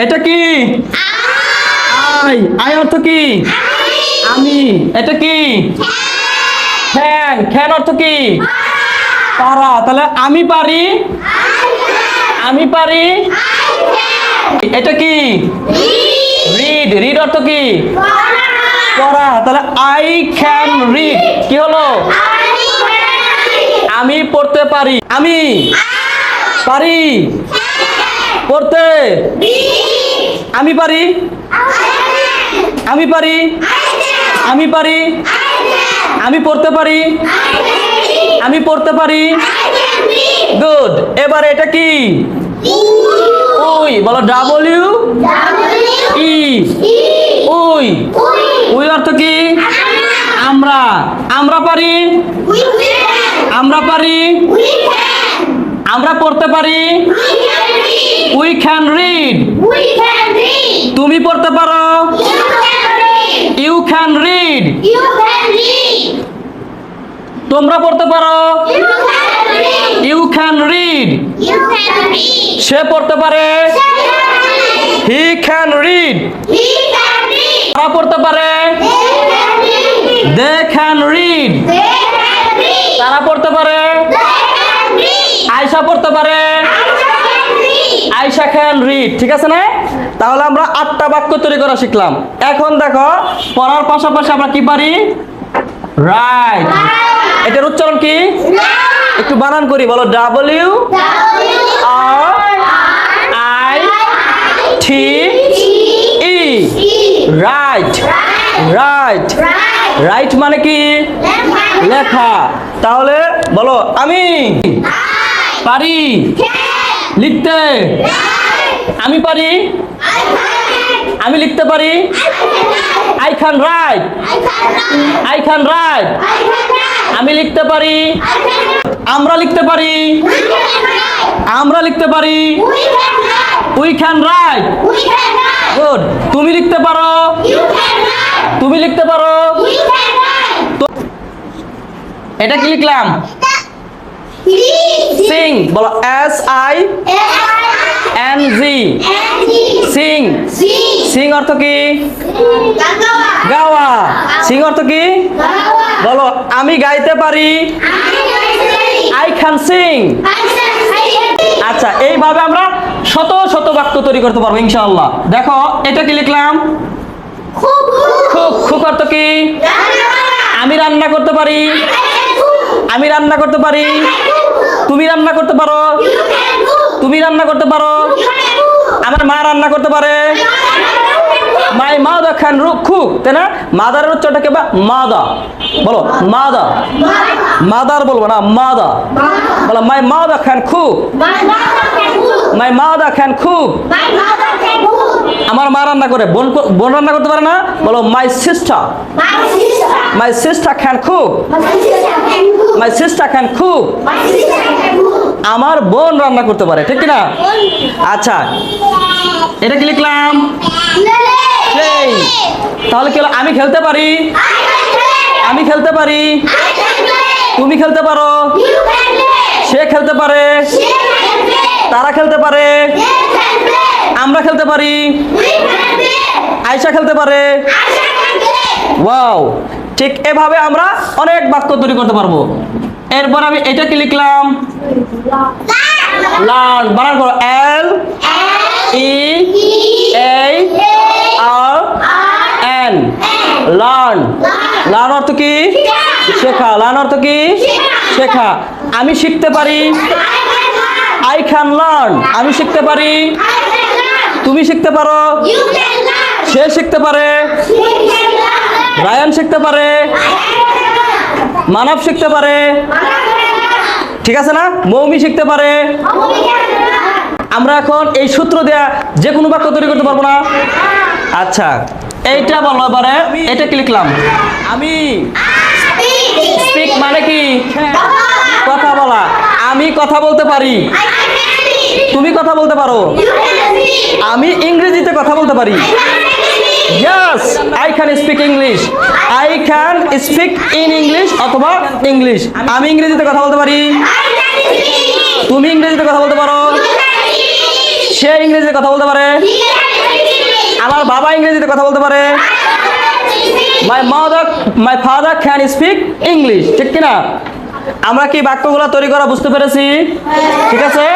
এটা কি? I. I অর্থ কি? আমি। এটা কি? খ্যান। খ্যান অর্থ কি? পারা। তাহলে আমি পারি। আমি পারি। এটা কি? রিড। রিড অর্থ কি? পড়া। তাহলে আই ক্যান রিড কি হলো? আমি পড়তে পারি। আমি পারি পড়তে। আমি পারি। আমি পারি। আমি পারি। আমি পড়তে পারি। আমি পড়তে পারি। গুড। এবারে এটা কি? উই। বলো ডাব্লিউ ই। উই। উই অর্থ কি? আমরা। আমরা পারি। আমরা পারি। আমরা পড়তে পারি। We can read. তুমি পড়তে পারো। You can read. তোমরা পড়তে পারো। You can read. সে পড়তে পারে। He can read. তারা পড়তে পারে। They can read. তারা পড়তে পারে। আয়শা পড়তে পারে। Ayesha can read. ঠিক আছে না? তাহলে আমরা 8টা বাক্য তৈরি করা শিখলাম। এখন দেখো পড়ার পাশাপাশি আমরা কি পারি? রাইট। এটার উচ্চারণ কি? একটু বানান করি। বলো W R I T E. Right. Right. Right মানে কি? লেখা। তাহলে বলো আমি পারি লিখতে। আমি পারি। আমি লিখতে পারি। I can write. I can write. আমি লিখতে পারি। আমরা লিখতে পারি। আমরা লিখতে পারি। We can write. গুড। তুমি লিখতে পারো। তুমি লিখতে পারো। এটা কি লিখলাম? সিং। বলো S I N G. Singh. Singh অর্থ কি? গাওয়া। সিং অর্থ কি? বলো আমি গাইতে পারি। I can sing. আচ্ছা, এইভাবে আমরা শত শত বাক্য তৈরি করতে পারবো ইনশাআল্লাহ। দেখো এটা কি লিখলাম? খুব। খুব অর্থ কি? আমি রান্না করতে পারি। আমি রান্না করতে পারি। তুমি রান্না করতে পারো। তুমি রান্না করতে পারো। আমার মা রান্না করতে পারে। My mother can cook. তাই না? মাদারের উচ্চারণটা কি? মাদা। বলো মাদা। মাদার বলবো না, মাদা। বলো my mother can cook. My mother can cook. আমার মা রান্না করে। বোন রান্না করতে পারে না? বলো my sister. My sister can cook. My sister can cook. আমার বোন রান্না করতে পারে। ঠিক না? আচ্ছা, এটা কি লিখলাম? তাহলে কি হলো? আমি খেলতে পারি। আমি খেলতে পারি। তুমি খেলতে পারো। সে খেলতে পারে। তারা খেলতে পারে। আমরা খেলতে পারি। আয়শা খেলতে পারে। ওয়াও। ঠিক এভাবে আমরা অনেক বাক্য তৈরি করতে পারবো। এরপর আমি এটা কি লিখলাম? লার্ন। বানান করো এল ই এ আর এন। লার্ন। লার্ন অর্থ কি? শেখা। লার্ন অর্থ কি? শেখা। আমি শিখতে পারি। I can learn. আমি শিখতে পারি। তুমি শিখতে পারো। সে শিখতে পারে। রায়ান শিখতে পারে। মানব শিখতে পারে। ঠিক আছে না? মৌমি শিখতে পারে। আমরা এখন এই সূত্র দেয়া যে কোনো বাক্য তৈরি করতে পারবো না? আচ্ছা, এইটা বলো এবারে। এটা কি লিখলাম? আমি। স্পিক মানে কি? কথা বলা। আমি কথা বলতে পারি। তুমি কথা বলতে পারো। আমি ইংরেজিতে কথা বলতে পারি। Yes, I can speak English. I can speak in English অথবা ইংলিশ। আমি ইংরেজিতে কথা বলতে পারি। তুমি ইংরেজিতে কথা বলতে পারো। সে ইংরেজিতে কথা বলতে পারে। আমার বাবা ইংরেজিতে কথা বলতে পারে। My father can speak English, ঠিক কিনা? আমরা কি বাক্যগুলো তৈরি করা বুঝতে পেরেছি? ঠিক আছে।